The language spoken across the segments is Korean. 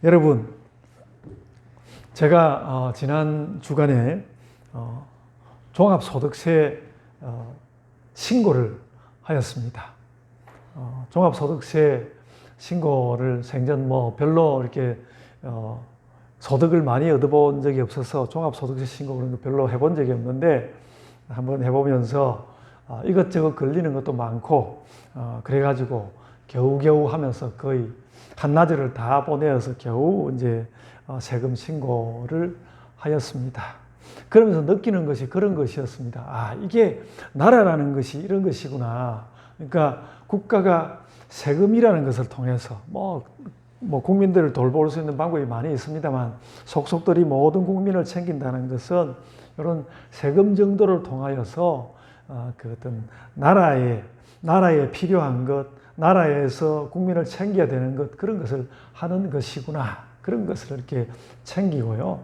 여러분, 제가 지난 주간에 종합소득세 신고를 하였습니다. 종합소득세 신고를 생전 별로 이렇게 소득을 많이 얻어본 적이 없어서 종합소득세 신고 그런 거 별로 해본 적이 없는데 한번 해보면서 이것저것 걸리는 것도 많고 그래가지고 겨우겨우 하면서 거의 한나절을 다 보내어서 겨우 이제 세금 신고를 하였습니다. 그러면서 느끼는 것이 그런 것이었습니다. 이게 나라라는 것이 이런 것이구나. 그러니까 국가가 세금이라는 것을 통해서 국민들을 돌볼 수 있는 방법이 많이 있습니다만 속속들이 모든 국민을 챙긴다는 것은 이런 세금 정도를 통하여서 그 어떤 나라에 필요한 것, 나라에서 국민을 챙겨야 되는 것, 그런 것을 하는 것이구나. 그런 것을 이렇게 챙기고요.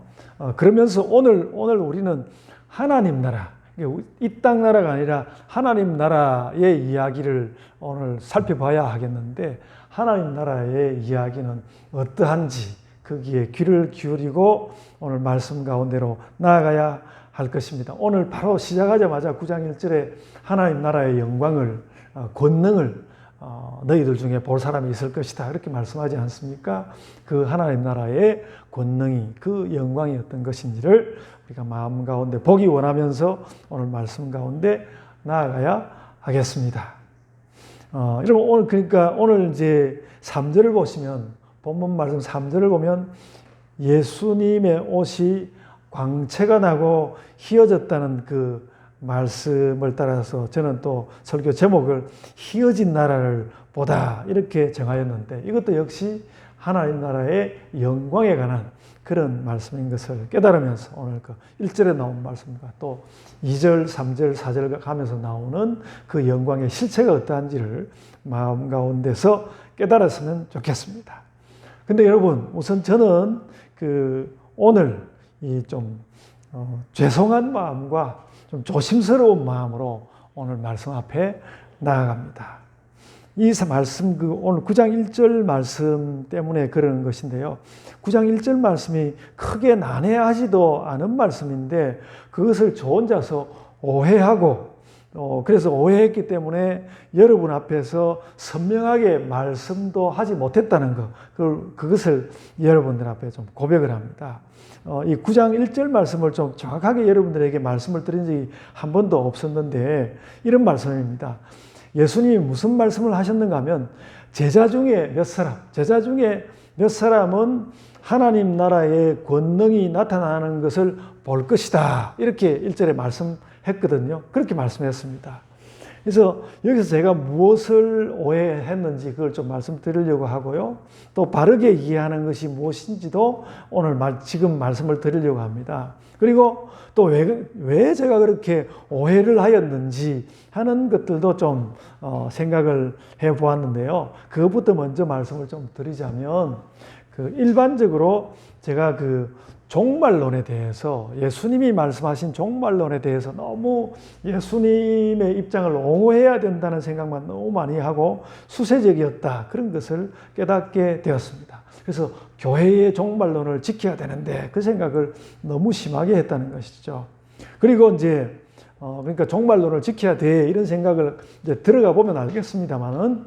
그러면서 오늘 우리는 하나님 나라, 이 땅 나라가 아니라 하나님 나라의 이야기를 오늘 살펴봐야 하겠는데, 하나님 나라의 이야기는 어떠한지 거기에 귀를 기울이고 오늘 말씀 가운데로 나아가야 할 것입니다. 오늘 바로 시작하자마자 9장 1절에 하나님 나라의 영광을, 권능을 너희들 중에 볼 사람이 있을 것이다. 이렇게 말씀하지 않습니까? 그 하나님 나라의 권능이, 그 영광이 어떤 것인지를 우리가 마음 가운데 보기 원하면서 오늘 말씀 가운데 나아가야 하겠습니다. 여러분, 오늘 이제 3절을 보시면, 본문 말씀 3절을 보면 예수님의 옷이 광채가 나고 희어졌다는 그 말씀을 따라서 저는 또 설교 제목을 희어진 나라를 보다 이렇게 정하였는데, 이것도 역시 하나님 나라의 영광에 관한 그런 말씀인 것을 깨달으면서 오늘 그 1절에 나온 말씀과 또 2절, 3절, 4절 가면서 나오는 그 영광의 실체가 어떠한지를 마음 가운데서 깨달았으면 좋겠습니다. 근데 여러분, 우선 저는 오늘 이 좀 죄송한 마음과 좀 조심스러운 마음으로 오늘 말씀 앞에 나아갑니다. 이 말씀, 오늘 9장 1절 말씀 때문에 그러는 것인데요. 9장 1절 말씀이 크게 난해하지도 않은 말씀인데 그것을 저 혼자서 오해하고 그래서 오해했기 때문에 여러분 앞에서 선명하게 말씀도 하지 못했다는 것, 그것을 여러분들 앞에 좀 고백을 합니다. 이 9장 1절 말씀을 좀 정확하게 여러분들에게 말씀을 드린 적이 한 번도 없었는데 이런 말씀입니다. 예수님이 무슨 말씀을 하셨는가 하면 제자 중에 몇 사람은 하나님 나라의 권능이 나타나는 것을 볼 것이다. 이렇게 1절에 말씀했거든요. 그렇게 말씀했습니다. 그래서 여기서 제가 무엇을 오해했는지 그걸 좀 말씀드리려고 하고요. 또 바르게 이해하는 것이 무엇인지도 오늘 지금 말씀을 드리려고 합니다. 그리고 또 왜 제가 그렇게 오해를 하였는지 하는 것들도 좀 생각을 해보았는데요. 그것부터 먼저 말씀을 좀 드리자면 일반적으로 제가 종말론에 대해서, 예수님이 말씀하신 종말론에 대해서 너무 예수님의 입장을 옹호해야 된다는 생각만 너무 많이 하고 수세적이었다, 그런 것을 깨닫게 되었습니다. 그래서 교회의 종말론을 지켜야 되는데 그 생각을 너무 심하게 했다는 것이죠. 그리고 이제 그러니까 종말론을 지켜야 돼, 이런 생각을 이제 들어가 보면 알겠습니다만은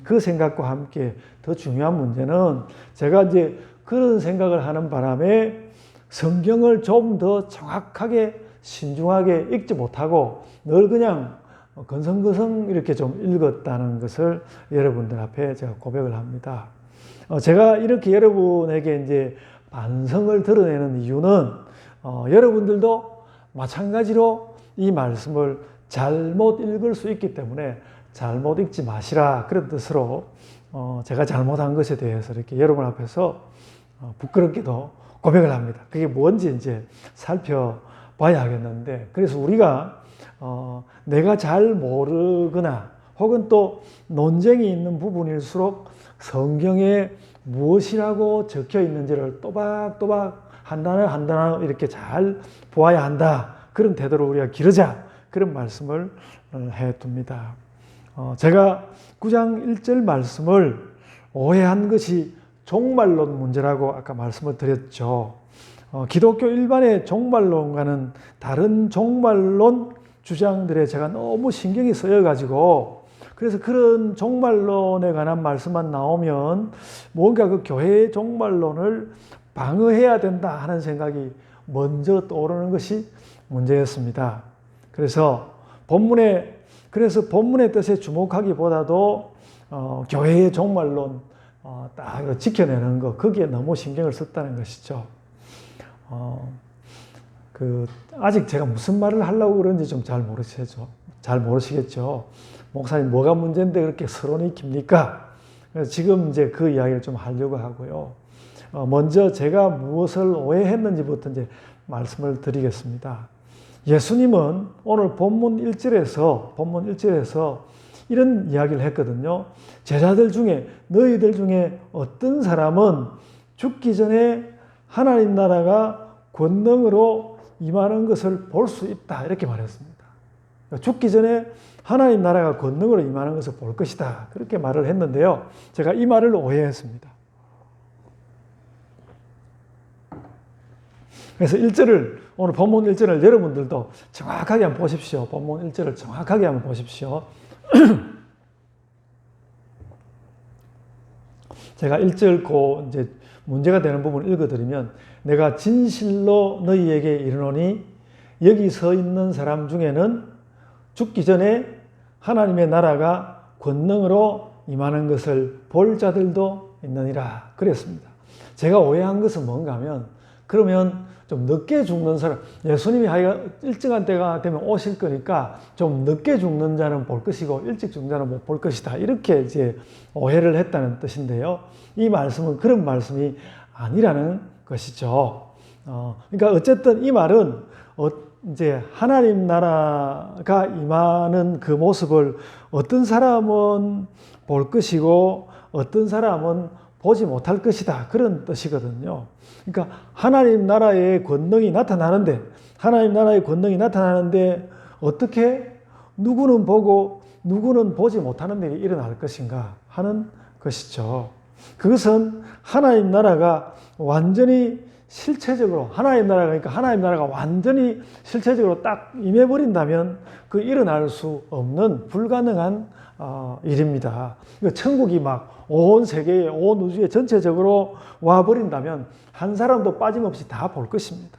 그 생각과 함께 더 중요한 문제는 제가 이제 그런 생각을 하는 바람에 성경을 좀 더 정확하게 신중하게 읽지 못하고 늘 그냥 건성건성 이렇게 좀 읽었다는 것을 여러분들 앞에 제가 고백을 합니다. 제가 이렇게 여러분에게 이제 반성을 드러내는 이유는 여러분들도 마찬가지로 이 말씀을 잘못 읽을 수 있기 때문에 잘못 읽지 마시라, 그런 뜻으로 제가 잘못한 것에 대해서 이렇게 여러분 앞에서 부끄럽게도 고백을 합니다. 그게 뭔지 이제 살펴봐야 하겠는데, 그래서 우리가 내가 잘 모르거나 혹은 또 논쟁이 있는 부분일수록 성경에 무엇이라고 적혀 있는지를 또박또박 한 단어 한 단어 이렇게 잘 보아야 한다, 그런 태도로 우리가 기르자, 그런 말씀을 해둡니다. 제가 9장 1절 말씀을 오해한 것이 종말론 문제라고 아까 말씀을 드렸죠. 기독교 일반의 종말론과는 다른 종말론 주장들에 제가 너무 신경이 쓰여가지고 그래서 그런 종말론에 관한 말씀만 나오면 뭔가 그 교회의 종말론을 방어해야 된다 하는 생각이 먼저 떠오르는 것이 문제였습니다. 그래서 본문의 뜻에 주목하기보다도 교회의 종말론 딱 지켜내는 것, 거기에 너무 신경을 썼다는 것이죠. 아직 제가 무슨 말을 하려고 그런지 좀 잘 모르시겠죠. 목사님 뭐가 문제인데 그렇게 서론이 깁니까? 그래서 지금 이제 그 이야기를 좀 하려고 하고요. 먼저 제가 무엇을 오해했는지부터 이제 말씀을 드리겠습니다. 예수님은 오늘 본문 1절에서 이런 이야기를 했거든요. 제자들 중에 너희들 중에 어떤 사람은 죽기 전에 하나님 나라가 권능으로 임하는 것을 볼 수 있다 이렇게 말했습니다. 죽기 전에 하나님 나라가 권능으로 임하는 것을 볼 것이다 그렇게 말을 했는데요. 제가 이 말을 오해했습니다. 그래서 오늘 본문 1절을 여러분들도 정확하게 한번 보십시오. 본문 1절을 정확하게 한번 보십시오. 제가 1절 이제 문제가 되는 부분을 읽어드리면 내가 진실로 너희에게 이르노니 여기 서 있는 사람 중에는 죽기 전에 하나님의 나라가 권능으로 임하는 것을 볼 자들도 있느니라 그랬습니다. 제가 오해한 것은 뭔가 하면 그러면 좀 늦게 죽는 사람, 예수님이 일정한 때가 되면 오실 거니까 좀 늦게 죽는 자는 볼 것이고 일찍 죽는 자는 못 볼 것이다. 이렇게 이제 오해를 했다는 뜻인데요. 이 말씀은 그런 말씀이 아니라는 것이죠. 그러니까 어쨌든 이 말은 이제 하나님 나라가 임하는 그 모습을 어떤 사람은 볼 것이고 어떤 사람은 보지 못할 것이다. 그런 뜻이거든요. 그러니까 하나님 나라의 권능이 나타나는데 어떻게 누구는 보고 누구는 보지 못하는 일이 일어날 것인가 하는 것이죠. 그것은 하나님 나라가 완전히 실체적으로 하나님 나라가 완전히 실체적으로 딱 임해버린다면 그 일어날 수 없는 불가능한 일입니다. 천국이 막 온 세계에 온 우주에 전체적으로 와버린다면 한 사람도 빠짐없이 다 볼 것입니다.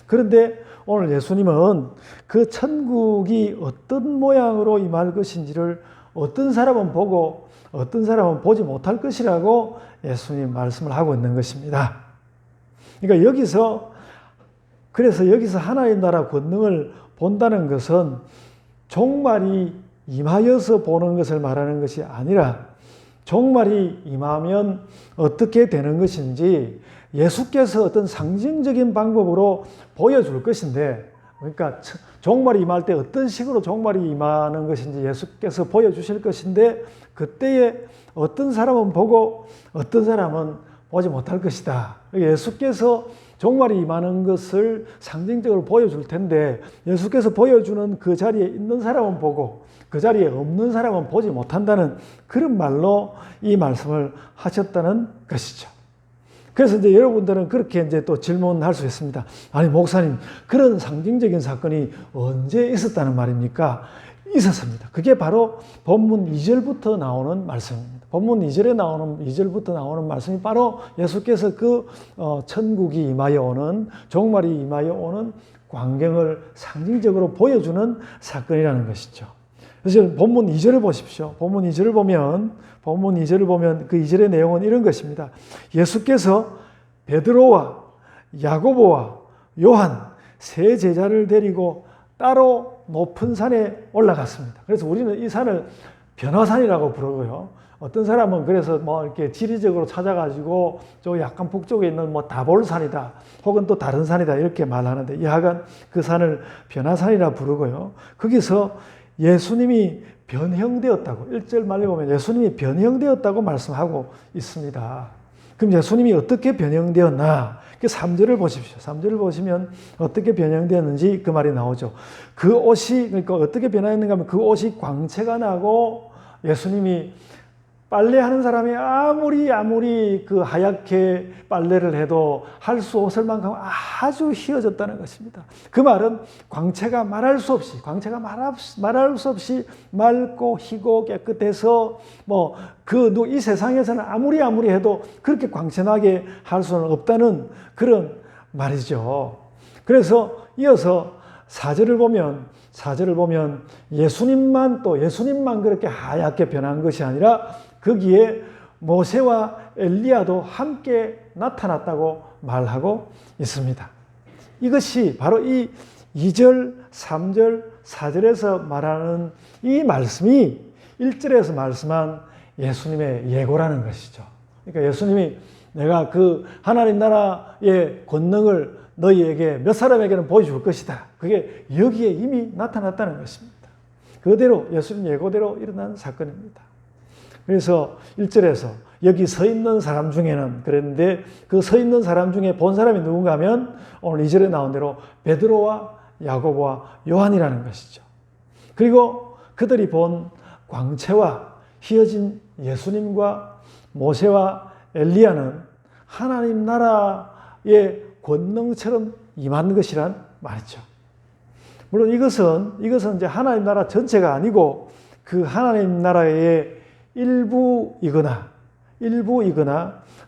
그런데 오늘 예수님은 그 천국이 어떤 모양으로 임할 것인지를 어떤 사람은 보고 어떤 사람은 보지 못할 것이라고 예수님 말씀을 하고 있는 것입니다. 그러니까 여기서 하나님 나라 권능을 본다는 것은 종말이 임하여서 보는 것을 말하는 것이 아니라 종말이 임하면 어떻게 되는 것인지 예수께서 어떤 상징적인 방법으로 보여줄 것인데, 그러니까 종말이 임할 때 어떤 식으로 종말이 임하는 것인지 예수께서 보여주실 것인데 그때에 어떤 사람은 보고 어떤 사람은 보지 못할 것이다. 예수께서 종말이 임하는 것을 상징적으로 보여줄 텐데 예수께서 보여주는 그 자리에 있는 사람은 보고 그 자리에 없는 사람은 보지 못한다는 그런 말로 이 말씀을 하셨다는 것이죠. 그래서 이제 여러분들은 그렇게 이제 또 질문할 수 있습니다. 아니, 목사님, 그런 상징적인 사건이 언제 있었다는 말입니까? 있었습니다. 그게 바로 본문 2절부터 나오는 말씀입니다. 본문 2절부터 나오는 말씀이 바로 예수께서 그 천국이 임하여 오는, 종말이 임하여 오는 광경을 상징적으로 보여주는 사건이라는 것이죠. 그래서 본문 2절을 보십시오. 본문 2절을 보면 그 2절의 내용은 이런 것입니다. 예수께서 베드로와 야고보와 요한 세 제자를 데리고 따로 높은 산에 올라갔습니다. 그래서 우리는 이 산을 변화산이라고 부르고요. 어떤 사람은 그래서 뭐 이렇게 지리적으로 찾아가지고 저 약간 북쪽에 있는 뭐 다볼산이다 혹은 또 다른 산이다 이렇게 말하는데 여하간 그 산을 변화산이라 부르고요. 거기서 예수님이 변형되었다고 1절 말에 보면 예수님이 변형되었다고 말씀하고 있습니다. 그럼 예수님이 어떻게 변형되었나? 3절을 보십시오. 3절을 보시면 어떻게 변형되었는지 그 말이 나오죠. 그 옷이, 그러니까 어떻게 변화했는가 하면 그 옷이 광채가 나고 예수님이 빨래하는 사람이 아무리 그 하얗게 빨래를 해도 할 수 없을 만큼 아주 휘어졌다는 것입니다. 그 말은 광채가 말할 수 없이 맑고 희고 깨끗해서 이 세상에서는 아무리 해도 그렇게 광채나게 할 수는 없다는 그런 말이죠. 그래서 이어서 4절을 보면 예수님만 그렇게 하얗게 변한 것이 아니라 거기에 모세와 엘리야도 함께 나타났다고 말하고 있습니다. 이것이 바로 이 2절, 3절, 4절에서 말하는 이 말씀이 1절에서 말씀한 예수님의 예고라는 것이죠. 그러니까 예수님이 내가 그 하나님 나라의 권능을 너희에게 몇 사람에게는 보여줄 것이다. 그게 여기에 이미 나타났다는 것입니다. 그대로 예수님 예고대로 일어난 사건입니다. 그래서 1절에서 여기 서 있는 사람 중에는 그랬는데 그 서 있는 사람 중에 본 사람이 누군가 하면 오늘 2절에 나온 대로 베드로와 야고보와 요한이라는 것이죠. 그리고 그들이 본 광채와 휘어진 예수님과 모세와 엘리야는 하나님 나라의 권능처럼 임한 것이란 말이죠. 물론 이것은 이제 하나님 나라 전체가 아니고 그 하나님 나라의 일부이거나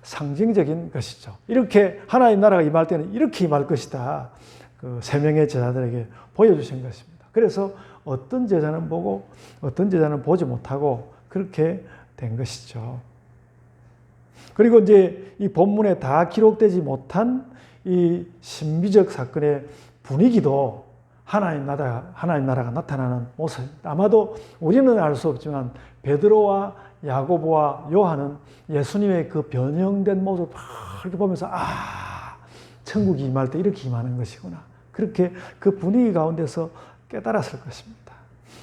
상징적인 것이죠. 이렇게 하나님 나라가 임할 때는 이렇게 임할 것이다. 그 세 명의 제자들에게 보여주신 것입니다. 그래서 어떤 제자는 보고 어떤 제자는 보지 못하고 그렇게 된 것이죠. 그리고 이제 이 본문에 다 기록되지 못한 이 신비적 사건의 분위기도 하나님 나라가 나타나는 모습입니다. 아마도 우리는 알 수 없지만 베드로와 야고보와 요한은 예수님의 그 변형된 모습을 이렇게 보면서 천국이 임할 때 이렇게 임하는 것이구나. 그렇게 그 분위기 가운데서 깨달았을 것입니다.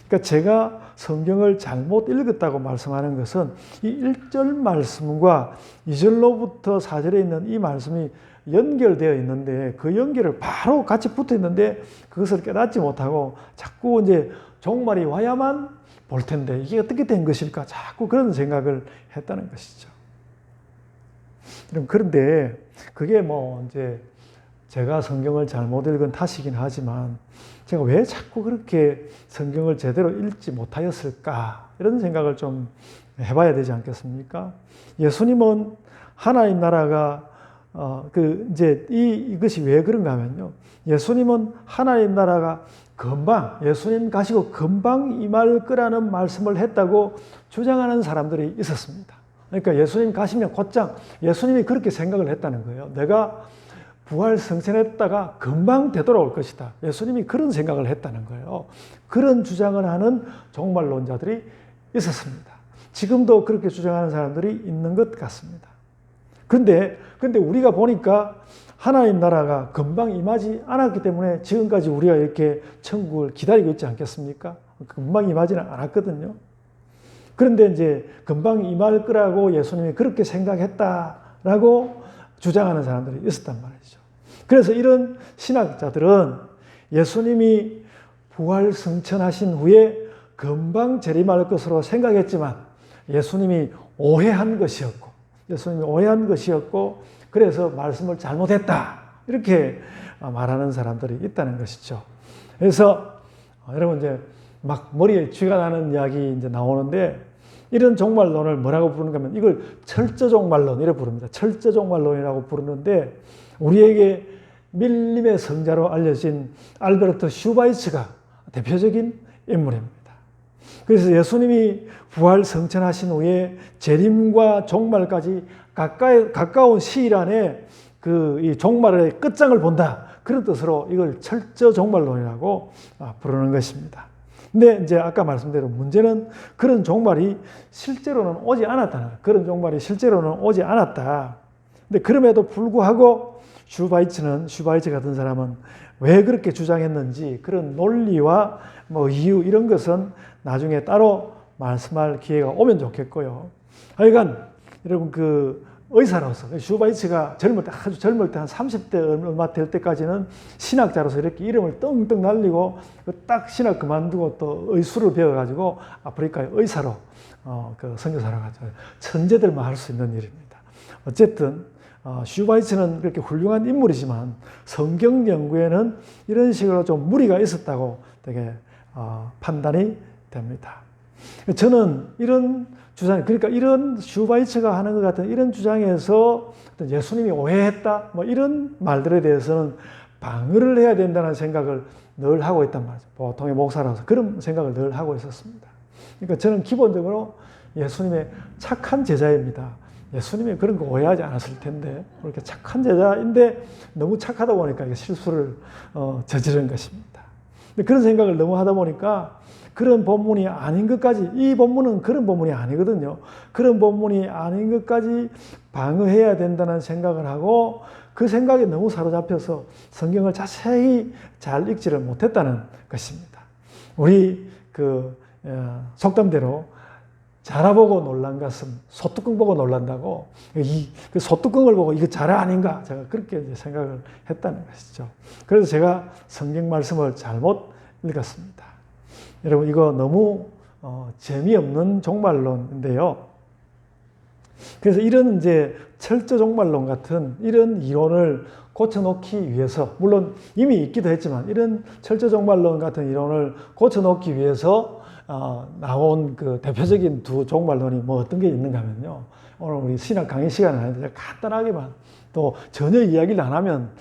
그러니까 제가 성경을 잘못 읽었다고 말씀하는 것은 이 1절 말씀과 2절로부터 4절에 있는 이 말씀이 연결되어 있는데 그 연결을 바로 같이 붙어 있는데 그것을 깨닫지 못하고 자꾸 이제 종말이 와야만 볼 텐데 이게 어떻게 된 것일까 자꾸 그런 생각을 했다는 것이죠. 그런데 그게 이제 제가 성경을 잘못 읽은 탓이긴 하지만 제가 왜 자꾸 그렇게 성경을 제대로 읽지 못하였을까 이런 생각을 좀 해봐야 되지 않겠습니까? 예수님은 하나님 나라가 이것이 왜 그런가 하면요. 예수님은 하나님 나라가 예수님 가시고 금방 임할 거라는 말씀을 했다고 주장하는 사람들이 있었습니다. 그러니까 예수님 가시면 곧장 예수님이 그렇게 생각을 했다는 거예요. 내가 부활 승천했다가 금방 되돌아올 것이다. 예수님이 그런 생각을 했다는 거예요. 그런 주장을 하는 종말론자들이 있었습니다. 지금도 그렇게 주장하는 사람들이 있는 것 같습니다. 근데 우리가 보니까 하나님 나라가 금방 임하지 않았기 때문에 지금까지 우리가 이렇게 천국을 기다리고 있지 않겠습니까? 금방 임하지는 않았거든요. 그런데 이제 금방 임할 거라고 예수님이 그렇게 생각했다라고 주장하는 사람들이 있었단 말이죠. 그래서 이런 신학자들은 예수님이 부활 승천하신 후에 금방 재림할 것으로 생각했지만 예수님이 오해한 것이었고 그래서 말씀을 잘못했다 이렇게 말하는 사람들이 있다는 것이죠. 그래서 여러분 이제 막 머리에 쥐가 나는 이야기 이제 나오는데 이런 종말론을 뭐라고 부르는가 하면 이걸 철저종말론 이라고 부릅니다. 철저종말론이라고 부르는데 우리에게 밀림의 성자로 알려진 알베르트 슈바이츠가 대표적인 인물입니다. 그래서 예수님이 부활 승천하신 후에 재림과 종말까지 가까운 시일 안에 이 종말의 끝장을 본다. 그런 뜻으로 이걸 철저종말론이라고 부르는 것입니다. 근데 이제 아까 말씀대로 문제는 그런 종말이 실제로는 오지 않았다. 근데 그럼에도 불구하고 슈바이츠 같은 사람은 왜 그렇게 주장했는지 그런 논리와 이유 이런 것은 나중에 따로 말씀할 기회가 오면 좋겠고요. 하여간 여러분 의사로서 슈바이츠가 젊을 때 아주 젊을 때 한 30대 얼마 될 때까지는 신학자로서 이렇게 이름을 떵떵 날리고 딱 신학 그만두고 또 의술을 배워가지고 아프리카의 의사로 그 선교사로 가죠. 천재들만 할 수 있는 일입니다. 어쨌든 슈바이츠는 그렇게 훌륭한 인물이지만 성경 연구에는 이런 식으로 좀 무리가 있었다고 되게 판단이 됩니다. 저는 이런 주장, 그러니까 이런 슈바이츠가 하는 것 같은 이런 주장에서 예수님이 오해했다, 뭐 이런 말들에 대해서는 방어를 해야 된다는 생각을 늘 하고 있단 말이죠. 보통의 목사라서 그런 생각을 늘 하고 있었습니다. 그러니까 저는 기본적으로 예수님의 착한 제자입니다. 예수님이 그런 거 오해하지 않았을 텐데, 그렇게 착한 제자인데 너무 착하다 보니까 실수를 저지른 것입니다. 근데 그런 생각을 너무 하다 보니까 그런 본문이 아닌 것까지, 이 본문은 그런 본문이 아니거든요. 그런 본문이 아닌 것까지 방어해야 된다는 생각을 하고 그 생각에 너무 사로잡혀서 성경을 자세히 잘 읽지를 못했다는 것입니다. 우리 속담대로 자라보고 놀란 가슴, 소뚜껑 보고 놀란다고, 그 소뚜껑을 보고 이거 자라 아닌가? 제가 그렇게 이제 생각을 했다는 것이죠. 그래서 제가 성경 말씀을 잘못 읽었습니다. 여러분, 이거 너무 재미없는 종말론인데요. 그래서 이런 이제 철저 종말론 같은 이런 이론을 고쳐놓기 위해서, 물론 이미 있기도 했지만 이런 철저 종말론 같은 이론을 고쳐놓기 위해서 나온 그 대표적인 두 종말론이 뭐 어떤 게 있는가 하면요. 오늘 우리 신학 강의 시간은 아닌데 간단하게만, 또 전혀 이야기를 안 하면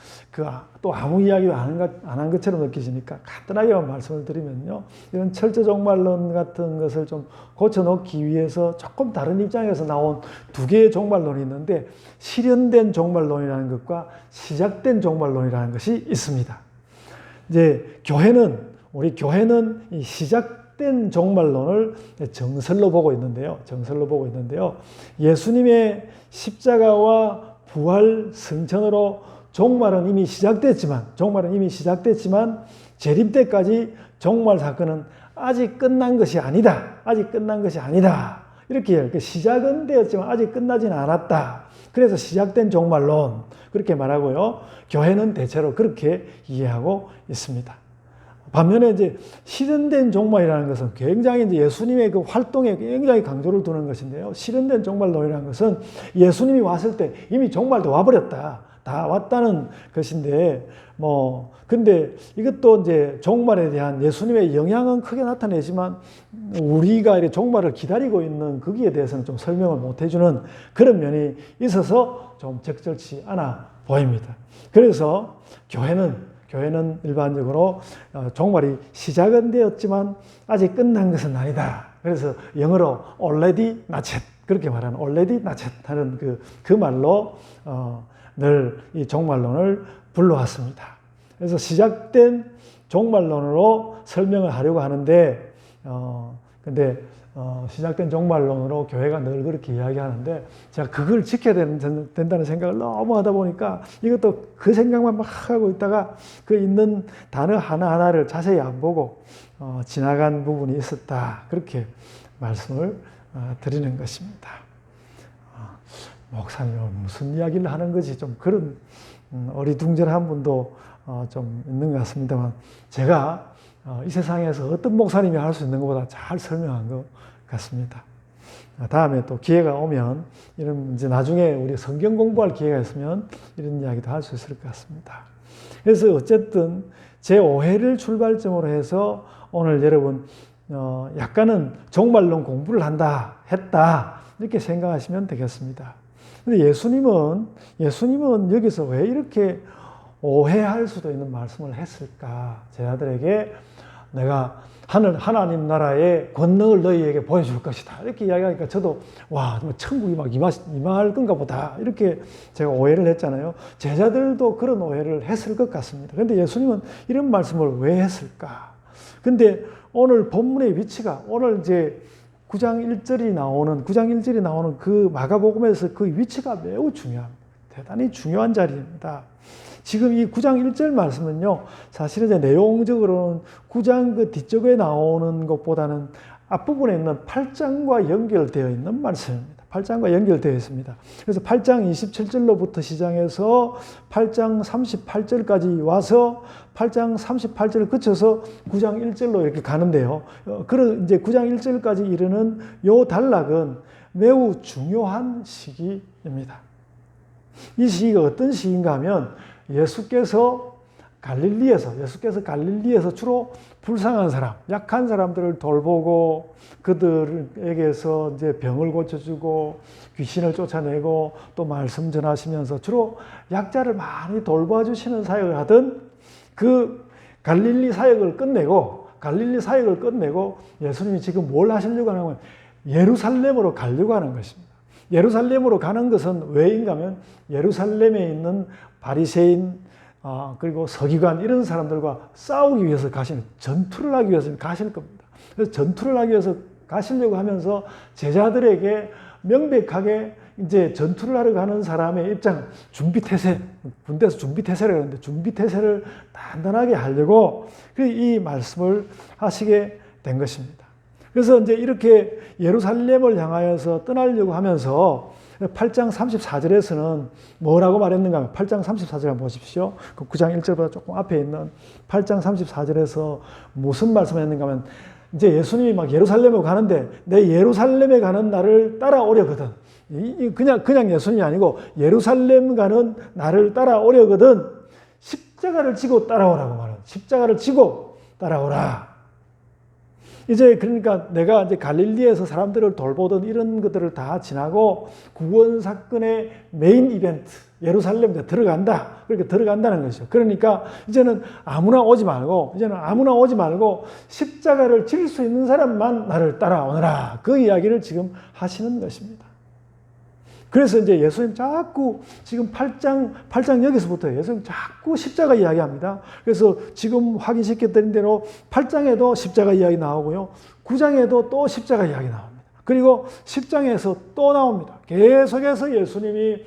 또 아무 이야기도 안 한 것처럼 느껴지니까 간단하게만 말씀을 드리면요. 이런 철저 종말론 같은 것을 좀 고쳐놓기 위해서 조금 다른 입장에서 나온 두 개의 종말론이 있는데, 실현된 종말론이라는 것과 시작된 종말론이라는 것이 있습니다. 이제 우리 교회는 이 시작된 종말론을 정설로 보고 있는데요. 예수님의 십자가와 부활 승천으로 종말은 이미 시작됐지만 재림 때까지 종말 사건은 아직 끝난 것이 아니다. 이렇게 시작은 되었지만 아직 끝나지는 않았다. 그래서 시작된 종말론, 그렇게 말하고요. 교회는 대체로 그렇게 이해하고 있습니다. 반면에 이제 실현된 종말이라는 것은 굉장히 이제 예수님의 그 활동에 굉장히 강조를 두는 것인데요. 실현된 종말론이라는 것은 예수님이 왔을 때 이미 종말도 와버렸다. 다 왔다는 것인데, 근데 이것도 이제 종말에 대한 예수님의 영향은 크게 나타내지만 우리가 이렇게 종말을 기다리고 있는 거기에 대해서는 좀 설명을 못 해주는 그런 면이 있어서 좀 적절치 않아 보입니다. 그래서 교회는 일반적으로 종말이 시작은 되었지만 아직 끝난 것은 아니다. 그래서 영어로 already not yet, 그렇게 말하는 already not yet 하는 그 말로 늘 이 종말론을 불러왔습니다. 그래서 시작된 종말론으로 설명을 하려고 하는데, 근데 시작된 종말론으로 교회가 늘 그렇게 이야기하는데, 제가 그걸 지켜야 된다는 생각을 너무 하다 보니까 이것도 그 생각만 막 하고 있다가 그 있는 단어 하나하나를 자세히 안 보고 지나간 부분이 있었다. 그렇게 말씀을 드리는 것입니다. 목사님은 무슨 이야기를 하는 거지? 좀 그런 어리둥절한 분도 좀 있는 것 같습니다만, 제가 이 세상에서 어떤 목사님이 할 수 있는 것보다 잘 설명한 것 같습니다. 다음에 또 기회가 오면, 이런 이제 나중에 우리 성경 공부할 기회가 있으면 이런 이야기도 할 수 있을 것 같습니다. 그래서 어쨌든 제 오해를 출발점으로 해서 오늘 여러분 약간은 종말론 공부를 했다 이렇게 생각하시면 되겠습니다. 근데 예수님은 여기서 왜 이렇게 오해할 수도 있는 말씀을 했을까? 제 아들에게 내가 하나님 나라의 권능을 너희에게 보여줄 것이다. 이렇게 이야기하니까 저도 천국이 막 임할 건가 보다. 이렇게 제가 오해를 했잖아요. 제자들도 그런 오해를 했을 것 같습니다. 그런데 예수님은 이런 말씀을 왜 했을까? 근데 오늘 본문의 위치가, 오늘 이제 9장 1절이 나오는 그 마가복음에서 그 위치가 매우 중요합니다. 대단히 중요한 자리입니다. 지금 이 9장 1절 말씀은요, 사실은 이제 내용적으로는 9장 그 뒤쪽에 나오는 것보다는 앞부분에 있는 8장과 연결되어 있는 말씀입니다. 8장과 연결되어 있습니다. 그래서 8장 27절로부터 시작해서 8장 38절까지 와서 8장 38절을 거쳐서 9장 1절로 이렇게 가는데요. 그런 이제 9장 1절까지 이르는 요 단락은 매우 중요한 시기입니다. 이 시기가 어떤 시기인가 하면 예수께서 갈릴리에서 주로 불쌍한 사람, 약한 사람들을 돌보고 그들에게서 이제 병을 고쳐주고 귀신을 쫓아내고 또 말씀 전하시면서 주로 약자를 많이 돌봐주시는 사역을 하던 그 갈릴리 사역을 끝내고 예수님이 지금 뭘 하시려고 하는 건 예루살렘으로 가려고 하는 것입니다. 예루살렘으로 가는 것은 왜인가 하면 예루살렘에 있는 바리새인 그리고 서기관 이런 사람들과 싸우기 위해서 전투를 하기 위해서 가실 겁니다. 그래서 전투를 하기 위해서 가시려고 하면서 제자들에게 명백하게 이제 전투를 하러 가는 사람의 입장, 준비태세, 군대에서 준비태세라고 하는데 준비태세를 단단하게 하려고 이 말씀을 하시게 된 것입니다. 그래서 이제 이렇게 예루살렘을 향하여서 떠나려고 하면서 8장 34절에서는 뭐라고 말했는가 하면 8장 34절 한번 보십시오. 그 9장 1절보다 조금 앞에 있는 8장 34절에서 무슨 말씀을 했는가 하면 이제 예수님이 막 예루살렘으로 가는데 내 예루살렘에 가는 나를 따라오려거든. 그냥 예수님이 아니고 예루살렘 가는 나를 따라오려거든 십자가를 지고 따라오라고 말합니다. 십자가를 지고 따라오라. 이제 그러니까 내가 이제 갈릴리에서 사람들을 돌보던 이런 것들을 다 지나고 구원 사건의 메인 이벤트 예루살렘에 들어간다. 그렇게 들어간다는 것이죠. 그러니까 이제는 아무나 오지 말고 십자가를 질 수 있는 사람만 나를 따라오너라. 그 이야기를 지금 하시는 것입니다. 그래서 이제 예수님 자꾸 지금 8장 여기서부터 예수님 자꾸 십자가 이야기합니다. 그래서 지금 확인시켰던 대로 8장에도 십자가 이야기 나오고요. 9장에도 또 십자가 이야기 나옵니다. 그리고 10장에서 또 나옵니다. 계속해서 예수님이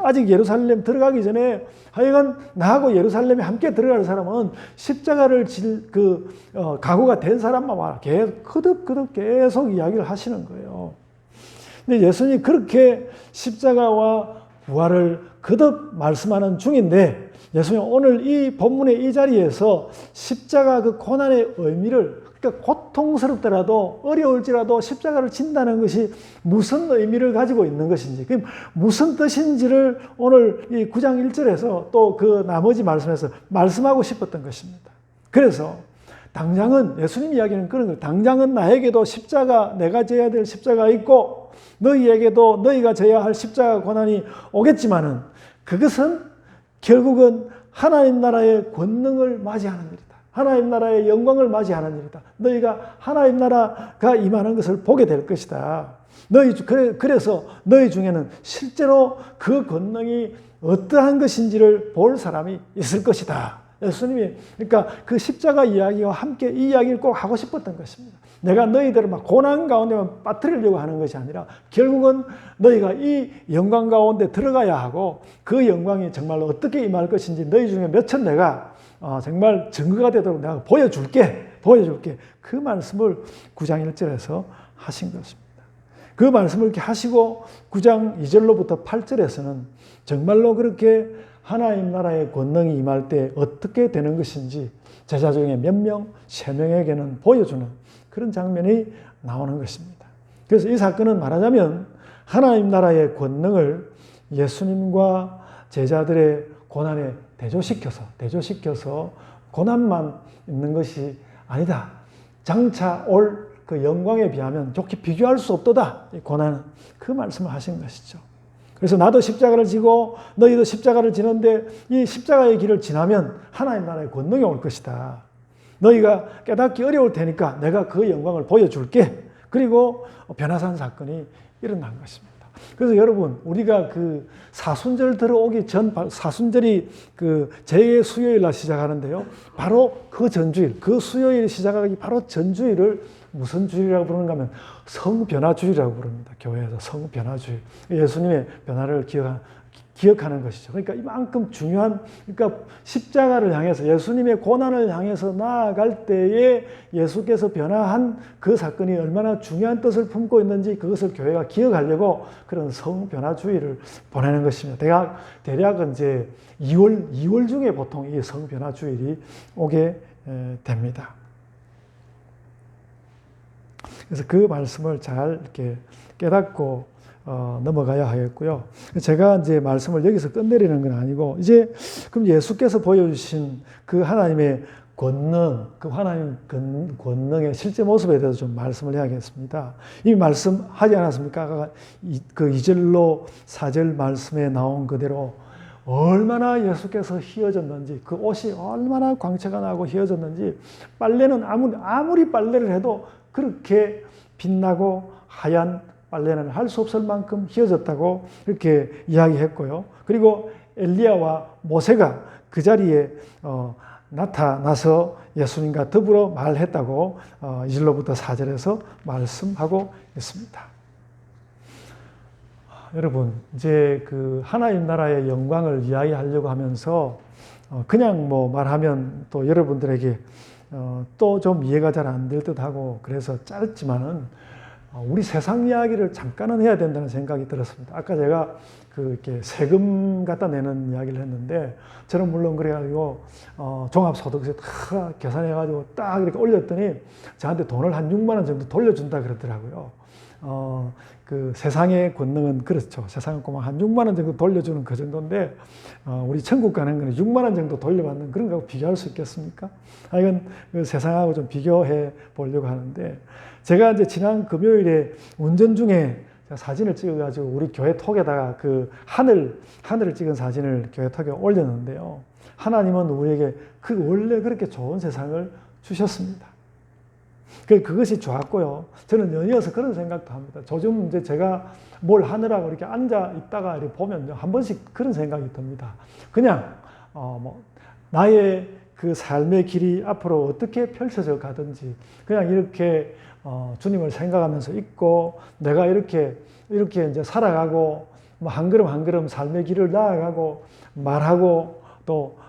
아직 예루살렘 들어가기 전에 하여간 나하고 예루살렘에 함께 들어갈 사람은 십자가를 각오가 된 사람만 와라. 계속 거듭 계속 이야기를 하시는 거예요. 근데 예수님이 그렇게 십자가와 부활을 거듭 말씀하는 중인데 예수님 오늘 이 본문의 이 자리에서 십자가 그 고난의 의미를 그러니까 고통스럽더라도 어려울지라도 십자가를 진다는 것이 무슨 의미를 가지고 있는 것인지 무슨 뜻인지를 오늘 이 9장 1절에서 또 그 나머지 말씀에서 말씀하고 싶었던 것입니다. 그래서 당장은 예수님 이야기는 그런 거예요. 당장은 나에게도 십자가 내가 져야 될 십자가 있고 너희에게도 너희가 져야 할 십자가 고난이 오겠지만은 그것은 결국은 하나님 나라의 권능을 맞이하는 일이다. 하나님 나라의 영광을 맞이하는 일이다. 너희가 하나님 나라가 임하는 것을 보게 될 것이다. 그래서 너희 중에는 실제로 그 권능이 어떠한 것인지를 볼 사람이 있을 것이다. 예수님이 그러니까 그 십자가 이야기와 함께 이 이야기를 꼭 하고 싶었던 것입니다. 내가 너희들을 막 고난 가운데만 빠뜨리려고 하는 것이 아니라 결국은 너희가 이 영광 가운데 들어가야 하고 그 영광이 정말 어떻게 임할 것인지 너희 중에 몇천 내가 정말 증거가 되도록 내가 보여줄게. 그 말씀을 9장 1절에서 하신 것입니다. 그 말씀을 이렇게 하시고 9장 2절로부터 8절에서는 정말로 그렇게 하나님 나라의 권능이 임할 때 어떻게 되는 것인지 제자 중에 몇 명, 3명에게는 보여주는 그런 장면이 나오는 것입니다. 그래서 이 사건은 말하자면 하나님 나라의 권능을 예수님과 제자들의 고난에 대조시켜서 고난만 있는 것이 아니다. 장차 올 그 영광에 비하면 좋게 비교할 수 없도다. 이 고난은 그 말씀을 하신 것이죠. 그래서 나도 십자가를 지고 너희도 십자가를 지는데 이 십자가의 길을 지나면 하나님 나라의 권능이 올 것이다. 너희가 깨닫기 어려울 테니까 내가 그 영광을 보여줄게. 그리고 변화산 사건이 일어난 것입니다. 그래서 여러분 우리가 그 사순절 들어오기 전 사순절이 그 제2수요일 날 시작하는데요. 바로 그 전주일, 그 수요일 시작하기 바로 전주일을 무슨 주일이라고 부르는가 하면 성변화주일이라고 부릅니다. 교회에서 성변화주일. 예수님의 변화를 기억하는 것이죠. 그러니까 이만큼 중요한, 그러니까 십자가를 향해서 예수님의 고난을 향해서 나아갈 때에 예수께서 변화한 그 사건이 얼마나 중요한 뜻을 품고 있는지 그것을 교회가 기억하려고 그런 성변화주의를 보내는 것입니다. 대략 이제 2월 중에 보통 이 성변화주일이 오게 됩니다. 그래서 그 말씀을 잘 이렇게 깨닫고 넘어가야 하겠고요. 제가 이제 말씀을 여기서 끝내리는 건 아니고, 이제 그럼 예수께서 보여주신 그 하나님의 권능, 그 하나님 권능의 실제 모습에 대해서 좀 말씀을 해야겠습니다. 이미 말씀하지 않았습니까? 그 2절로 4절 말씀에 나온 그대로 얼마나 예수께서 휘어졌는지, 그 옷이 얼마나 광채가 나고 휘어졌는지, 빨래는 아무리 빨래를 해도 그렇게 빛나고 하얀 빨래는 할 수 없을 만큼 휘어졌다고 이렇게 이야기했고요. 그리고 엘리야와 모세가 그 자리에 나타나서 예수님과 더불어 말했다고 2절로부터 4절에서 말씀하고 있습니다. 여러분, 이제 그 하나님 나라의 영광을 이야기하려고 하면서 그냥 뭐 말하면 또 여러분들에게 또 좀 이해가 잘 안 될 듯하고 그래서 짧지만은 우리 세상 이야기를 잠깐은 해야 된다는 생각이 들었습니다. 아까 제가 이렇게 세금 갖다 내는 이야기를 했는데, 저는 물론 그래가지고 종합소득세 다 계산해가지고 딱 이렇게 올렸더니 저한테 돈을 한 6만 원 정도 돌려준다 그러더라고요. 그 세상의 권능은 그렇죠. 세상은 꼬마 한 6만 원 정도 돌려주는 그 정도인데, 우리 천국 가는 거는 6만 원 정도 돌려받는 그런 거하고 비교할 수 있겠습니까? 이건 그 세상하고 좀 비교해 보려고 하는데, 제가 이제 지난 금요일에 운전 중에 사진을 찍어가지고 우리 교회 톡에다가 그 하늘을 찍은 사진을 교회 톡에 올렸는데요. 하나님은 우리에게 원래 그렇게 좋은 세상을 주셨습니다. 그것이 좋았고요. 저는 연이어서 그런 생각도 합니다. 요즘 이제 제가 뭘 하느라고 이렇게 앉아 있다가 이렇게 보면 한 번씩 그런 생각이 듭니다. 그냥 나의 그 삶의 길이 앞으로 어떻게 펼쳐져 가든지 그냥 이렇게 주님을 생각하면서 있고, 내가 이렇게 이제 살아가고, 한 걸음 한 걸음 삶의 길을 나아가고, 말하고, 또,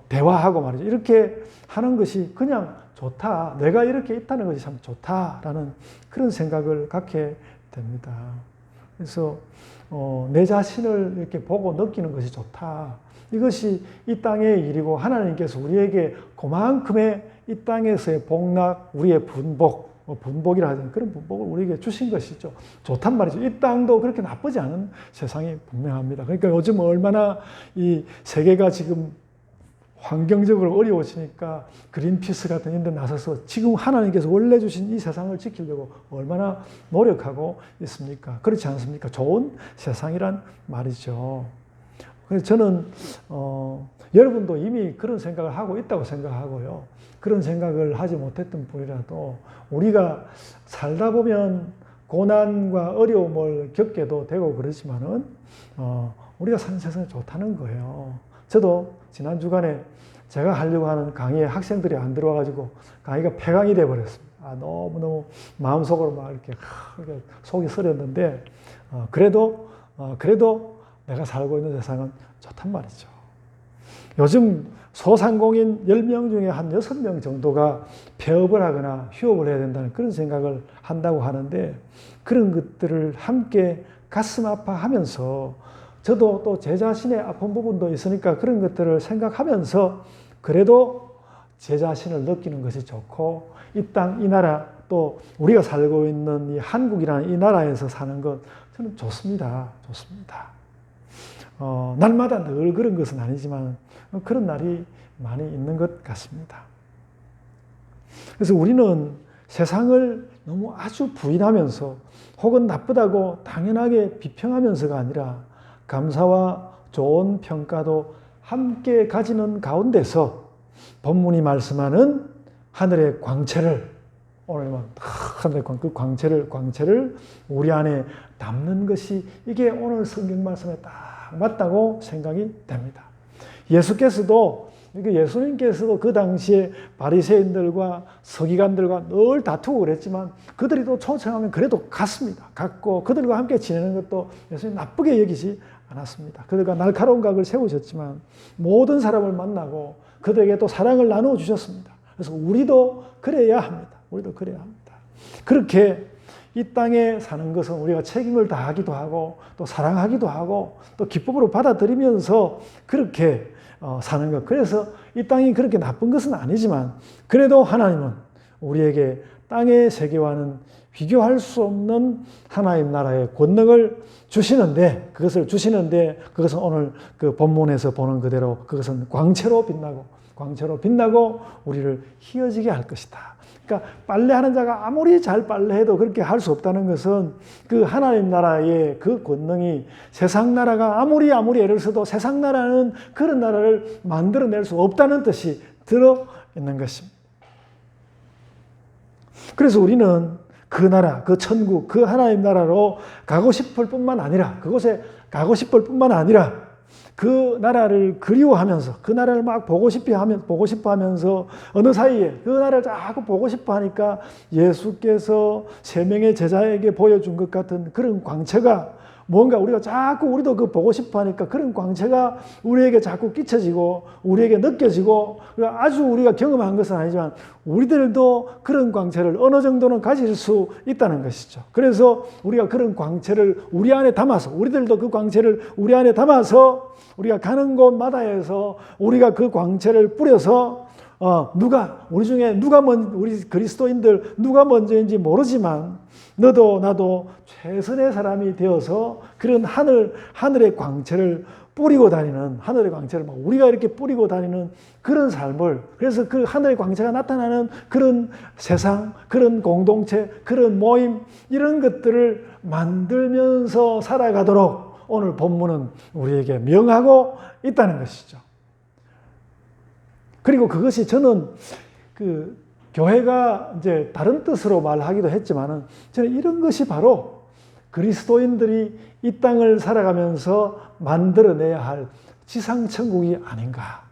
대화하고 말이죠. 이렇게 하는 것이 그냥 좋다. 내가 이렇게 있다는 것이 참 좋다라는 그런 생각을 갖게 됩니다. 그래서, 내 자신을 이렇게 보고 느끼는 것이 좋다. 이것이 이 땅의 일이고, 하나님께서 우리에게 그만큼의 이 땅에서의 복락, 우리의 분복이라 하는 그런 분복을 우리에게 주신 것이죠. 좋단 말이죠. 이 땅도 그렇게 나쁘지 않은 세상이 분명합니다. 그러니까 요즘 얼마나 이 세계가 지금 환경적으로 어려워지니까 그린피스 같은 이런 데 나서서 지금 하나님께서 원래 주신 이 세상을 지키려고 얼마나 노력하고 있습니까? 그렇지 않습니까? 좋은 세상이란 말이죠. 그래서 저는 여러분도 이미 그런 생각을 하고 있다고 생각하고요. 그런 생각을 하지 못했던 분이라도 우리가 살다 보면 고난과 어려움을 겪게도 되고 그러지만은 우리가 사는 세상이 좋다는 거예요. 저도 지난 주간에 제가 하려고 하는 강의에 학생들이 안 들어와가지고 강의가 폐강이 돼버렸습니다. 너무너무 마음속으로 막 이렇게 속이 쓰렸는데 그래도 내가 살고 있는 세상은 좋단 말이죠. 요즘 소상공인 10명 중에 한 6명 정도가 폐업을 하거나 휴업을 해야 된다는 그런 생각을 한다고 하는데, 그런 것들을 함께 가슴 아파하면서 저도 또 제 자신의 아픈 부분도 있으니까 그런 것들을 생각하면서 그래도 제 자신을 느끼는 것이 좋고, 이 땅, 이 나라, 또 우리가 살고 있는 이 한국이라는 이 나라에서 사는 것 저는 좋습니다. 날마다 늘 그런 것은 아니지만 그런 날이 많이 있는 것 같습니다. 그래서 우리는 세상을 너무 아주 부인하면서 혹은 나쁘다고 당연하게 비평하면서가 아니라 감사와 좋은 평가도 함께 가지는 가운데서 본문이 말씀하는 하늘의 광채를, 오늘 하늘의 그 광채를 우리 안에 담는 것이 이게 오늘 성경 말씀에 딱 맞다고 생각이 됩니다. 예수께서도 그러니까 예수님께서도 그 당시에 바리새인들과 서기관들과 늘 다투고 그랬지만 그들이 또 초청하면 그래도 갔습니다. 갔고 그들과 함께 지내는 것도 예수님 나쁘게 여기지 않았습니다. 그들과 날카로운 각을 세우셨지만 모든 사람을 만나고 그들에게 또 사랑을 나누어 주셨습니다. 그래서 우리도 그래야 합니다. 우리도 그래야 합니다. 그렇게 이 땅에 사는 것은 우리가 책임을 다하기도 하고 또 사랑하기도 하고 또 기쁨으로 받아들이면서 그렇게 사는 것. 그래서 이 땅이 그렇게 나쁜 것은 아니지만 그래도 하나님은 우리에게 땅의 세계와는 비교할 수 없는 하나님 나라의 권능을 주시는데 그것은 오늘 그 본문에서 보는 그대로 그것은 광채로 빛나고 우리를 희어지게 할 것이다. 그러니까 빨래하는 자가 아무리 잘 빨래해도 그렇게 할 수 없다는 것은 그 하나님 나라의 그 권능이 세상 나라가 아무리 애를 써도 세상 나라는 그런 나라를 만들어낼 수 없다는 뜻이 들어있는 것입니다. 그래서 우리는 그 나라, 그 천국, 그 하나님 나라로 가고 싶을 뿐만 아니라 그곳에 가고 싶을 뿐만 아니라 그 나라를 그리워하면서 그 나라를 막 보고 싶어 하면서 어느 사이에 그 나라를 자꾸 보고 싶어 하니까 예수께서 세 명의 제자에게 보여준 것 같은 그런 광채가 뭔가 우리도 그 보고 싶어 하니까 그런 광채가 우리에게 자꾸 끼쳐지고 우리에게 느껴지고 아주 우리가 경험한 것은 아니지만 우리들도 그런 광채를 어느 정도는 가질 수 있다는 것이죠. 그래서 우리가 그런 광채를 우리 안에 담아서 우리들도 그 광채를 우리 안에 담아서 우리가 가는 곳마다에서 우리가 그 광채를 뿌려서 우리 중에 우리 그리스도인들 누가 먼저인지 모르지만 너도 나도 최선의 사람이 되어서 그런 하늘의 광채를 뿌리고 다니는 하늘의 광채를 우리가 이렇게 뿌리고 다니는 그런 삶을 그래서 그 하늘의 광채가 나타나는 그런 세상, 그런 공동체, 그런 모임 이런 것들을 만들면서 살아가도록 오늘 본문은 우리에게 명하고 있다는 것이죠. 그리고 그것이 저는 그 교회가 이제 다른 뜻으로 말하기도 했지만은 저는 이런 것이 바로 그리스도인들이 이 땅을 살아가면서 만들어내야 할 지상천국이 아닌가.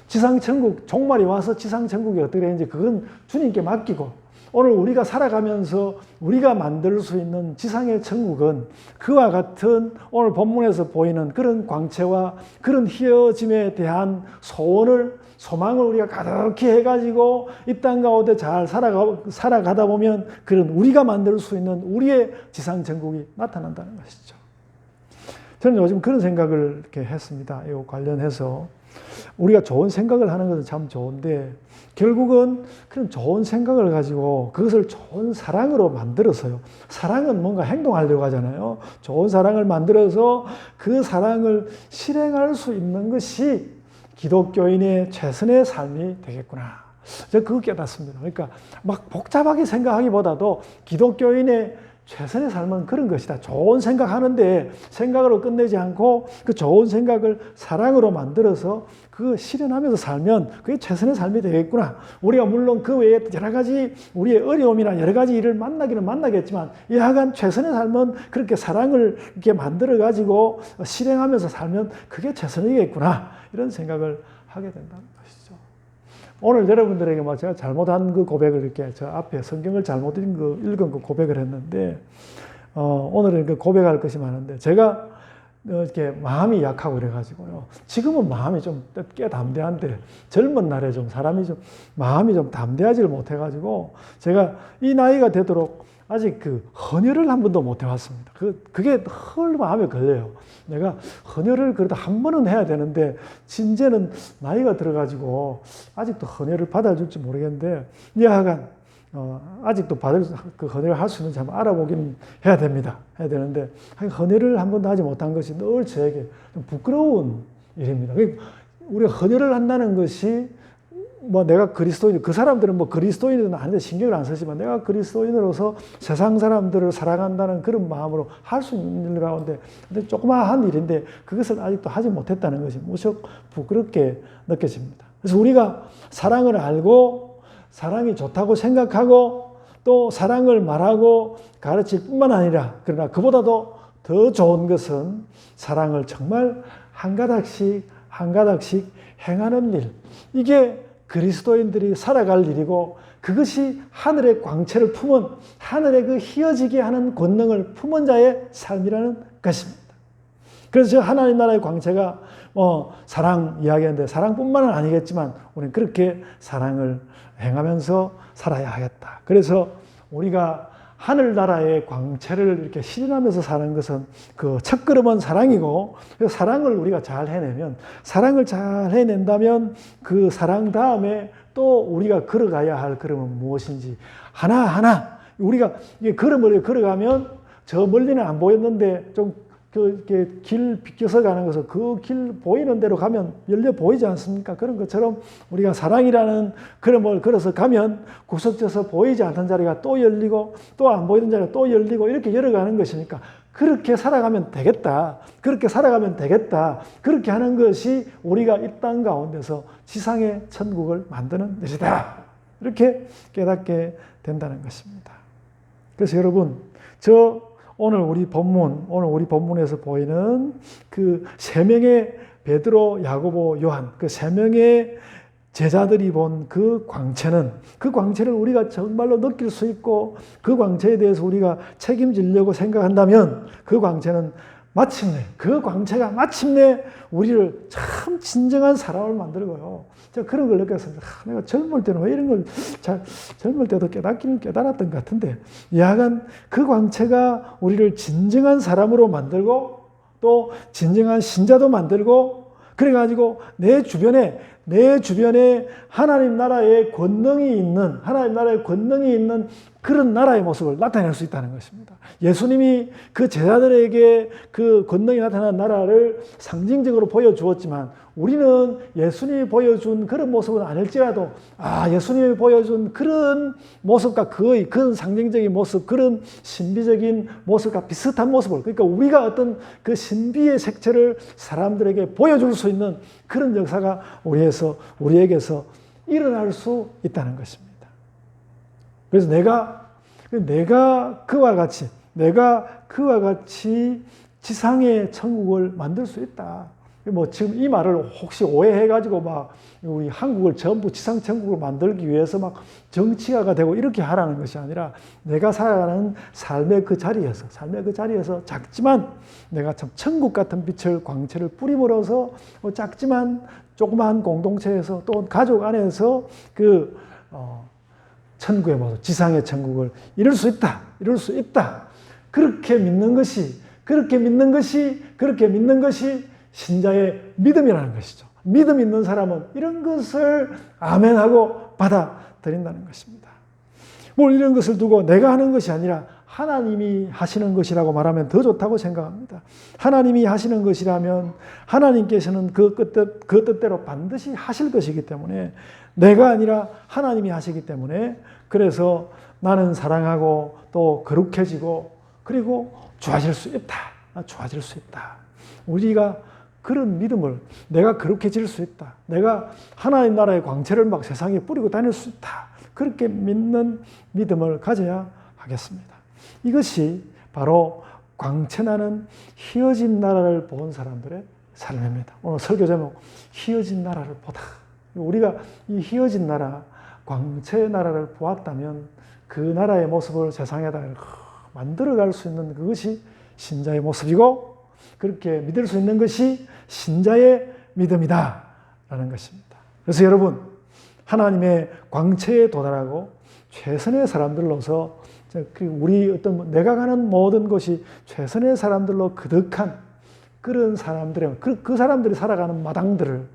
지상천국, 종말이 와서 지상천국이 어떻게 되는지 그건 주님께 맡기고 오늘 우리가 살아가면서 우리가 만들 수 있는 지상의 천국은 그와 같은 오늘 본문에서 보이는 그런 광채와 그런 희어짐에 대한 소망을 우리가 가득히 해가지고 이 땅 가운데 잘 살아가다 보면 그런 우리가 만들 수 있는 우리의 지상 천국이 나타난다는 것이죠. 저는 요즘 그런 생각을 이렇게 했습니다. 이거 관련해서 우리가 좋은 생각을 하는 것은 참 좋은데 결국은 그런 좋은 생각을 가지고 그것을 좋은 사랑으로 만들어서요. 사랑은 뭔가 행동하려고 하잖아요. 좋은 사랑을 만들어서 그 사랑을 실행할 수 있는 것이 기독교인의 최선의 삶이 되겠구나. 제가 그거 깨닫습니다. 그러니까 막 복잡하게 생각하기보다도 기독교인의 최선의 삶은 그런 것이다. 좋은 생각하는데 생각으로 끝내지 않고 그 좋은 생각을 사랑으로 만들어서 그 실현하면서 살면 그게 최선의 삶이 되겠구나. 우리가 물론 그 외에 여러 가지 우리의 어려움이나 여러 가지 일을 만나기는 만나겠지만 여하간 최선의 삶은 그렇게 사랑을 이렇게 만들어가지고 실행하면서 살면 그게 최선이겠구나. 이런 생각을 하게 된다는 것이죠. 오늘 여러분들에게 제가 잘못한 그 고백을 이렇게 저 앞에 성경을 잘못 읽은 그 고백을 했는데, 오늘은 그 고백할 것이 많은데, 제가 이렇게 마음이 약하고 그래가지고요. 지금은 마음이 좀 꽤 담대한데, 젊은 날에 좀 사람이 좀 마음이 좀 담대하지를 못해가지고, 제가 이 나이가 되도록 아직 그 헌혈을 한 번도 못 해왔습니다. 그게 헐 마음에 걸려요. 내가 헌혈을 그래도 한 번은 해야 되는데, 이제는 나이가 들어가지고 아직도 헌혈을 받아줄지 모르겠는데, 여하간 아직도 그 헌혈을 할 수 있는지 한번 알아보긴 해야 됩니다. 해야 되는데, 헌혈을 한 번도 하지 못한 것이 늘 저에게 좀 부끄러운 일입니다. 우리가 헌혈을 한다는 것이 내가 그리스도인, 그 사람들은 그리스도인은 아닌데 신경을 안 쓰지만 내가 그리스도인으로서 세상 사람들을 사랑한다는 그런 마음으로 할 수 있는 일 가운데 근데 조그마한 일인데 그것을 아직도 하지 못했다는 것이 무척 부끄럽게 느껴집니다. 그래서 우리가 사랑을 알고 사랑이 좋다고 생각하고 또 사랑을 말하고 가르칠 뿐만 아니라 그러나 그보다도 더 좋은 것은 사랑을 정말 한 가닥씩 한 가닥씩 행하는 일, 이게 그리스도인들이 살아갈 일이고 그것이 하늘의 광채를 품은, 하늘의 그 희어지게 하는 권능을 품은 자의 삶이라는 것입니다. 그래서 하나님 나라의 광채가 사랑 이야기하는데 사랑뿐만은 아니겠지만 우리는 그렇게 사랑을 행하면서 살아야 하겠다. 그래서 우리가 하늘나라의 광채를 이렇게 실현하면서 사는 것은 그 첫걸음은 사랑이고, 사랑을 우리가 잘 해내면, 사랑을 잘 해낸다면 그 사랑 다음에 또 우리가 걸어가야 할 걸음은 무엇인지 하나하나 우리가 걸음을 걸어가면 저 멀리는 안 보였는데 좀 이렇게 길 비껴서 가는 것은 그 길 보이는 대로 가면 열려 보이지 않습니까? 그런 것처럼 우리가 사랑이라는 걸음을 걸어서 가면 구석져서 보이지 않던 자리가 또 열리고 또 안 보이던 자리가 또 열리고 이렇게 열어가는 것이니까 그렇게 살아가면 되겠다. 그렇게 살아가면 되겠다. 그렇게 하는 것이 우리가 이 땅 가운데서 지상의 천국을 만드는 일이다. 이렇게 깨닫게 된다는 것입니다. 그래서 여러분, 오늘 우리 본문에서 보이는 그 세 명의 베드로, 야고보, 요한, 그 세 명의 제자들이 본 그 광채를 우리가 정말로 느낄 수 있고 그 광채에 대해서 우리가 책임지려고 생각한다면 그 광채가 마침내 우리를 참 진정한 사람을 만들고요. 제가 그런 걸 느꼈습니다. 내가 젊을 때는 왜 이런 걸 젊을 때도 깨닫기는 깨달았던 것 같은데, 야간 그 광채가 우리를 진정한 사람으로 만들고 또 진정한 신자도 만들고, 그래가지고 내 주변에 하나님 나라의 권능이 있는 그런 나라의 모습을 나타낼 수 있다는 것입니다. 예수님이 그 제자들에게 그 권능이 나타난 나라를 상징적으로 보여주었지만 우리는 예수님이 보여준 그런 모습은 아닐지라도 예수님이 보여준 그런 모습과 거의 그런 상징적인 모습, 그런 신비적인 모습과 비슷한 모습을, 그러니까 우리가 어떤 그 신비의 색채를 사람들에게 보여줄 수 있는 그런 역사가 우리에게서 일어날 수 있다는 것입니다. 그래서 내가 그와 같이 지상의 천국을 만들 수 있다. 지금 이 말을 혹시 오해해가지고 우리 한국을 전부 지상 천국을 만들기 위해서 정치가가 되고 이렇게 하라는 것이 아니라, 내가 살아가는 삶의 그 자리에서 작지만 내가 참 천국 같은 빛을, 광채를 뿌림으로써 작지만 조그마한 공동체에서 또 가족 안에서 천국의 모습, 지상의 천국을 이룰 수 있다. 그렇게 믿는 것이 신자의 믿음이라는 것이죠. 믿음 있는 사람은 이런 것을 아멘하고 받아들인다는 것입니다. 이런 것을 두고 내가 하는 것이 아니라 하나님이 하시는 것이라고 말하면 더 좋다고 생각합니다. 하나님이 하시는 것이라면 하나님께서는 그 뜻대로 반드시 하실 것이기 때문에, 내가 아니라 하나님이 하시기 때문에, 그래서 나는 사랑하고 또 거룩해지고 그리고 좋아질 수 있다. 우리가 그런 믿음을, 내가 거룩해질 수 있다. 내가 하나님 나라의 광채를 세상에 뿌리고 다닐 수 있다. 그렇게 믿는 믿음을 가져야 하겠습니다. 이것이 바로 광채나는 희어진 나라를 본 사람들의 삶입니다. 오늘 설교 제목, 희어진 나라를 보다. 우리가 이 희어진 나라, 광채의 나라를 보았다면 그 나라의 모습을 세상에다 만들어갈 수 있는 그것이 신자의 모습이고, 그렇게 믿을 수 있는 것이 신자의 믿음이다 라는 것입니다. 그래서 여러분, 하나님의 광채에 도달하고 최선의 사람들로서 내가 가는 모든 것이 최선의 사람들로 그득한 그런 사람들의 그 사람들이 살아가는 마당들을,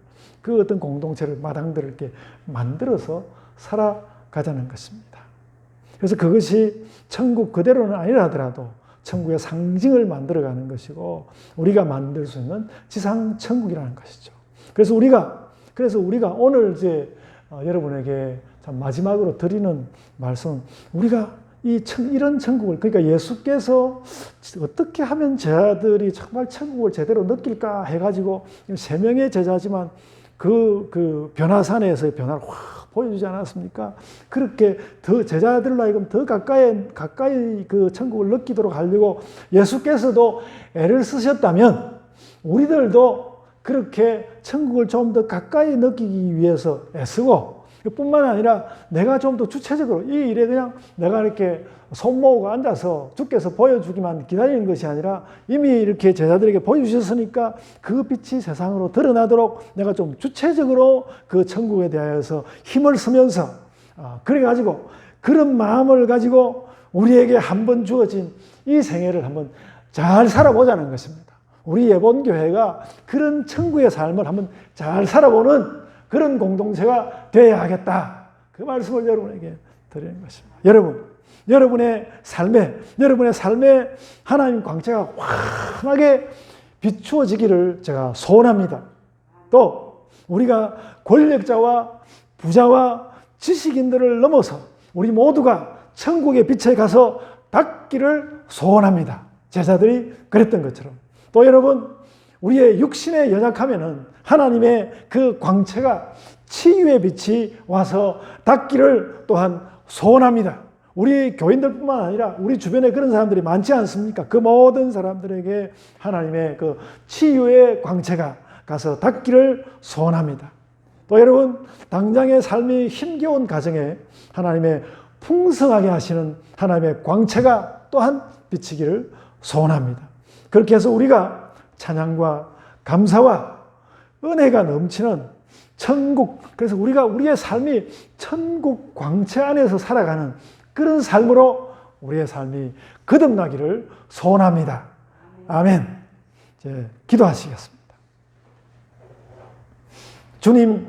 그 어떤 공동체를, 마당들을 이렇게 만들어서 살아가자는 것입니다. 그래서 그것이 천국 그대로는 아니라 하더라도 천국의 상징을 만들어가는 것이고 우리가 만들 수 있는 지상 천국이라는 것이죠. 그래서 우리가 오늘 여러분에게 참 마지막으로 드리는 말씀, 우리가 이런 천국을, 그러니까 예수께서 어떻게 하면 제자들이 정말 천국을 제대로 느낄까 해가지고 세 명의 제자지만 그 변화산에서의 변화를 확 보여주지 않았습니까? 그렇게 더 제자들로 하여금 더 가까이 그 천국을 느끼도록 하려고 예수께서도 애를 쓰셨다면 우리들도 그렇게 천국을 좀 더 가까이 느끼기 위해서 애쓰고, 뿐만 아니라 내가 좀 더 주체적으로 이 일에 그냥 내가 이렇게 손 모으고 앉아서 주께서 보여주기만 기다리는 것이 아니라 이미 이렇게 제자들에게 보여주셨으니까 그 빛이 세상으로 드러나도록 내가 좀 주체적으로 그 천국에 대하여서 힘을 쓰면서, 그래가지고 그런 마음을 가지고 우리에게 한번 주어진 이 생애를 한번 잘 살아보자는 것입니다. 우리 예본교회가 그런 천국의 삶을 한번 잘 살아보는 그런 공동체가 되어야 하겠다. 그 말씀을 여러분에게 드리는 것입니다. 여러분의 삶에 하나님 광채가 환하게 비추어지기를 제가 소원합니다. 또 우리가 권력자와 부자와 지식인들을 넘어서 우리 모두가 천국의 빛에 가서 닿기를 소원합니다. 제자들이 그랬던 것처럼. 또 여러분, 우리의 육신에 연약하면은 하나님의 그 광채가 치유의 빛이 와서 닿기를 또한 소원합니다. 우리 교인들뿐만 아니라 우리 주변에 그런 사람들이 많지 않습니까? 그 모든 사람들에게 하나님의 그 치유의 광채가 가서 닿기를 소원합니다. 또 여러분, 당장의 삶이 힘겨운 가정에 하나님의 풍성하게 하시는 하나님의 광채가 또한 비치기를 소원합니다. 그렇게 해서 우리가 찬양과 감사와 은혜가 넘치는 천국, 그래서 우리의 삶이 천국 광채 안에서 살아가는 그런 삶으로 우리의 삶이 거듭나기를 소원합니다. 아멘. 이제 기도하시겠습니다. 주님,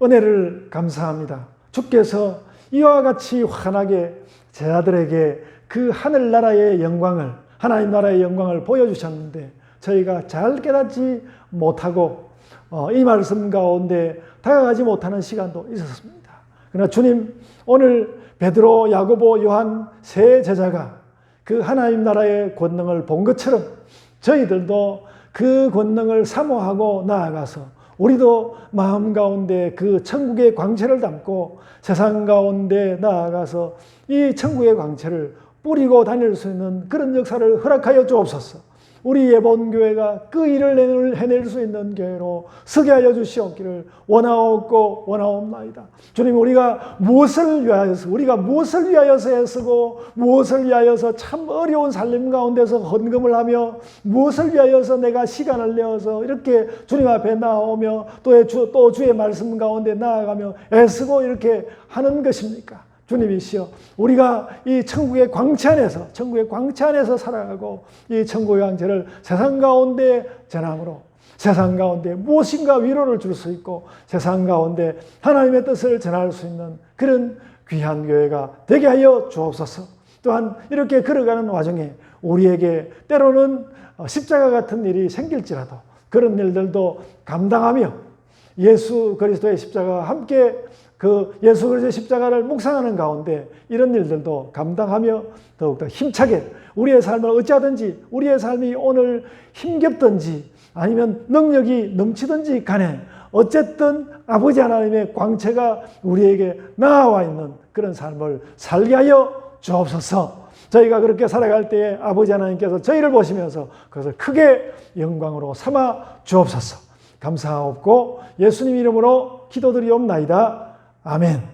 은혜를 감사합니다. 주께서 이와 같이 환하게 제자들에게 그 하늘나라의 영광을, 하나님 나라의 영광을 보여주셨는데 저희가 잘 깨닫지 못하고 이 말씀 가운데 다가가지 못하는 시간도 있었습니다. 그러나 주님, 오늘 베드로, 야고보, 요한 세 제자가 그 하나님 나라의 권능을 본 것처럼 저희들도 그 권능을 사모하고 나아가서 우리도 마음 가운데 그 천국의 광채를 담고 세상 가운데 나아가서 이 천국의 광채를 뿌리고 다닐 수 있는 그런 역사를 허락하여 주옵소서. 우리 예본교회가 그 일을 해낼 수 있는 교회로 서게 하여 주시옵기를 원하옵고 원하옵나이다. 주님, 우리가 무엇을 위하여서 애쓰고 무엇을 위하여서 참 어려운 살림 가운데서 헌금을 하며 무엇을 위하여서 내가 시간을 내어서 이렇게 주님 앞에 나오며 또 주의 말씀 가운데 나아가며 애쓰고 이렇게 하는 것입니까? 주님이시여, 우리가 이 천국의 광채 안에서 살아가고 이 천국의 광채를 세상 가운데 전함으로 세상 가운데 무엇인가 위로를 줄 수 있고 세상 가운데 하나님의 뜻을 전할 수 있는 그런 귀한 교회가 되게 하여 주옵소서. 또한 이렇게 걸어가는 와중에 우리에게 때로는 십자가 같은 일이 생길지라도 그런 일들도 감당하며 예수 그리스도의 십자가와 함께 그 예수 그리스도의 십자가를 묵상하는 가운데 이런 일들도 감당하며 더욱더 힘차게 우리의 삶을 어찌하든지 우리의 삶이 오늘 힘겹든지 아니면 능력이 넘치든지 간에 어쨌든 아버지 하나님의 광채가 우리에게 나와 있는 그런 삶을 살게 하여 주옵소서. 저희가 그렇게 살아갈 때에 아버지 하나님께서 저희를 보시면서 그것을 크게 영광으로 삼아 주옵소서. 감사하옵고 예수님 이름으로 기도드리옵나이다. 아멘.